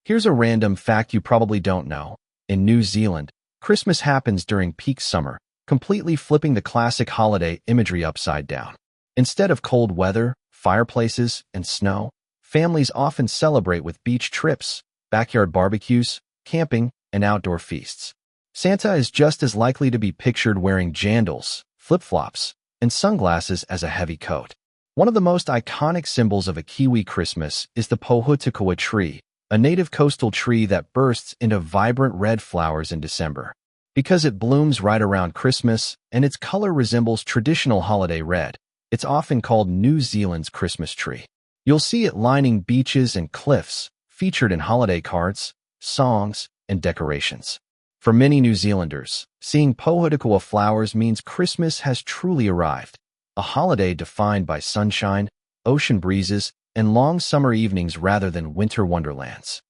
Here's a random fact you probably don't know. In New Zealand, Christmas happens during peak summer, completely flipping the classic holiday imagery upside down. Instead of cold weather, fireplaces, and snow, families often celebrate with beach trips, backyard barbecues, camping, and outdoor feasts. Santa is just as likely to be pictured wearing jandals, flip-flops, and sunglasses as a heavy coat. One of the most iconic symbols of a Kiwi Christmas is the pōhutukawa tree, a native coastal tree that bursts into vibrant red flowers in December. Because it blooms right around Christmas and its color resembles traditional holiday red, it's often called New Zealand's Christmas tree. You'll see it lining beaches and cliffs, featured in holiday cards, songs, and decorations. For many New Zealanders, seeing pōhutukawa flowers means Christmas has truly arrived, a holiday defined by sunshine, ocean breezes, and long summer evenings rather than winter wonderlands.